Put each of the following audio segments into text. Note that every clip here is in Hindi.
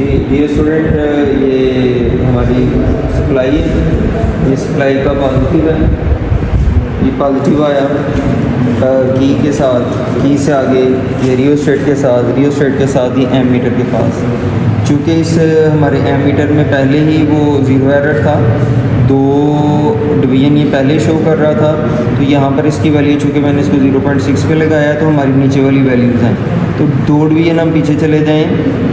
जी डियर स्टूडेंट, ये हमारी सप्लाई है। ये सप्लाई का पॉजिटिव है, ये पॉजिटिव आया की के साथ, की से आगे ये रियोस्टेट के साथ ही एमीटर के पास। चूँकि इस हमारे एमीटर में पहले ही वो ज़ीरो एरर था, 2 डिवीज़न ये पहले शो कर रहा था, तो यहाँ पर इसकी वैल्यू चूँकि मैंने इसको 0.6 पे लगाया तो हमारी नीचे वाली वैल्यूज़ हैं। तो 2 डिवीज़न हम पीछे चले जाएं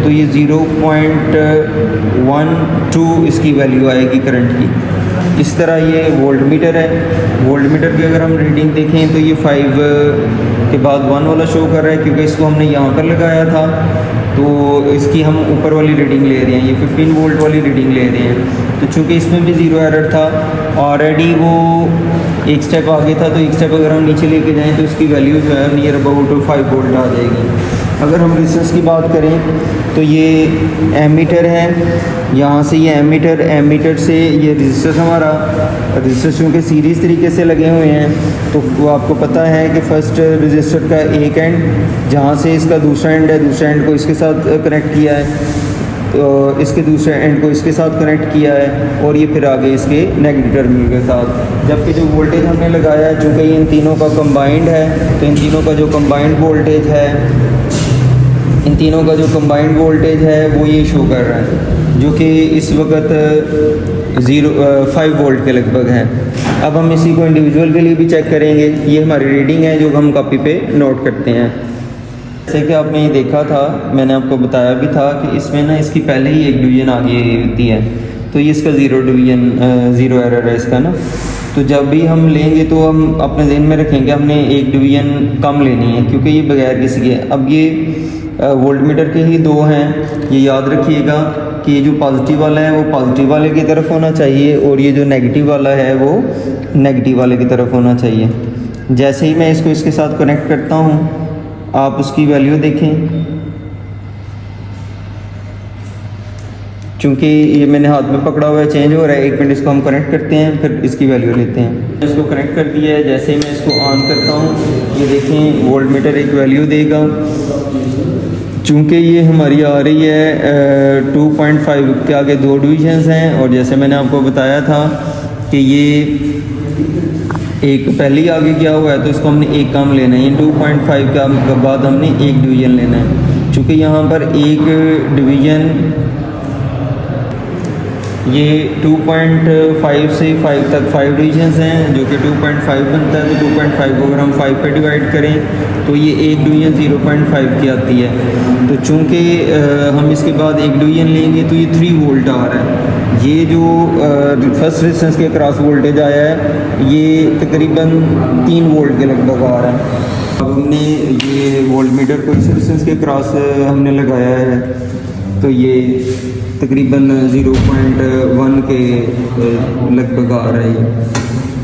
तो ये 0.12 इसकी वैल्यू आएगी करंट की। इस तरह ये वोल्ट मीटर है। वोल्ट मीटर की अगर हम रीडिंग देखें तो ये 5 के बाद 1 वाला शो कर रहा है, क्योंकि इसको हमने यहाँ पर लगाया था तो इसकी हम ऊपर वाली रीडिंग ले रहे हैं, ये 15 वोल्ट वाली रीडिंग ले रहे हैं। तो चूँकि इसमें भी ज़ीरो एरर था, ऑलरेडी वो एक स्टेप आगे था, तो एक स्टेप अगर हम नीचे लेके जाएँ तो इसकी वैल्यू जो है नियर अबाउट 5 वोल्ट आ जाएगी। अगर हम रेजिस्टेंस की बात करें तो ये एमीटर है, यहाँ से ये एमीटर से ये रेजिस्टर हमारा रेजिस्टर चूँकि सीरीज़ तरीके से लगे हुए हैं, तो वो आपको पता है कि फ़र्स्ट रेजिस्टर का एक एंड जहाँ से इसका दूसरा एंड है, दूसरे एंड को इसके साथ कनेक्ट किया है, तो इसके दूसरे एंड को इसके साथ कनेक्ट किया है, और ये फिर आगे इसके नेगेटिव टर्मिनल के साथ। जबकि जो वोल्टेज हमने लगाया है, चूँकि इन तीनों का कंबाइंड है, तो इन तीनों का जो कंबाइंड वोल्टेज है वो ये शो कर रहा है, जो कि इस वक्त 5 वोल्ट के लगभग है। अब हम इसी को इंडिविजुअल के लिए भी चेक करेंगे। ये हमारी रीडिंग है जो हम कॉपी पे नोट करते हैं। जैसे कि आपने ये देखा था, मैंने आपको बताया भी था कि इसमें ना इसकी पहले ही एक डिवीज़न आगे होती है, तो ये इसका ज़ीरो एरर है इसका ना। तो जब भी हम लेंगे तो हम अपने ज़हन में रखेंगे हमने एक डिवीज़न कम लेनी है, क्योंकि ये बगैर किसी के। अब ये वोल्ट मीटर के ही 2 हैं, ये याद रखिएगा कि ये जो पॉजिटिव वाला है वो पॉजिटिव वाले की तरफ होना चाहिए, और ये जो नेगेटिव वाला है वो नेगेटिव वाले की तरफ होना चाहिए। जैसे ही मैं इसको इसके साथ कनेक्ट करता हूँ, आप उसकी वैल्यू देखें। चूँकि ये मैंने हाथ में पकड़ा हुआ है, चेंज हो रहा है। 1 मिनट इसको हम कनेक्ट करते हैं, फिर इसकी वैल्यू लेते हैं। इसको कनेक्ट कर दिया है, जैसे ही मैं इसको ऑन करता हूँ, ये देखें वोल्ट मीटर एक वैल्यू देगा। चूँकि ये हमारी आ रही है 2.5 के आगे 2 डिवीजन्स हैं, और जैसे मैंने आपको बताया था कि ये एक पहले ही आगे किया हुआ है, तो इसको हमने एक कम लेना है। 2.5 के बाद हमने एक डिवीज़न लेना है। चूँकि यहाँ पर एक डिवीज़न ये 2.5 से 5 तक 5 डिवीजन्स हैं, जो कि 2.5 बनता है। तो 2.5 को अगर हम 5 पे डिवाइड करें तो ये एक डिवीजन 0.5 की आती है। तो चूँकि हम इसके बाद एक डिवीजन लेंगे तो ये 3 वोल्ट आ रहा है। ये जो फर्स्ट रेजिस्टेंस के क्रॉस वोल्टेज आया है, ये तकरीबन 3 वोल्ट के लगभग आ रहा है। अब हमने ये वोल्ट मीटर को इस रेजिस्टेंस के क्रॉस हमने लगाया है, तो ये तकरीबन 0.1 के लगभग आ रहा है।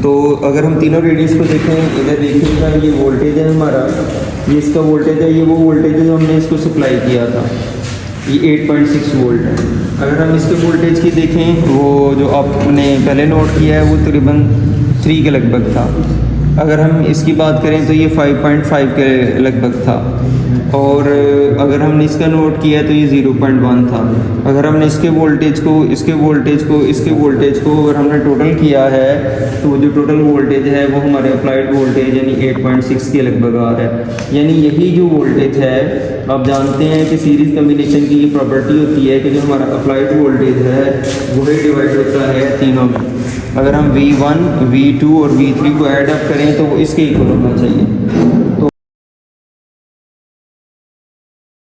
तो अगर हम तीनों रीडिंग्स को देखें, इधर देखिएगा ये वोल्टेज है हमारा, ये इसका वोल्टेज है, ये वो वोल्टेज है जो हमने इसको सप्लाई किया था, ये 8.6 वोल्ट है। अगर हम इसके वोल्टेज की देखें, वो जो आपने पहले नोट किया है वो तकरीबन 3 के लगभग था। अगर हम इसकी बात करें तो ये 5.5 के लगभग था, और अगर हमने इसका नोट किया तो ये 0.1 था। अगर हमने इसके वोल्टेज को अगर हमने टोटल किया है, तो जो टोटल वोल्टेज है वो हमारे अप्लाइड वोल्टेज यानी 8.6 के लगभग आ रहा है। यानी यही जो वोल्टेज है, आप जानते हैं कि सीरीज़ कम्बिनेशन की ये प्रॉपर्टी होती है कि जो हमारा अप्लाइड वोल्टेज है वही डिवाइड होता है तीनों में। अगर हम V1, V2 और V3 को ऐड अप करें तो वो इसके इक्वल होना चाहिए।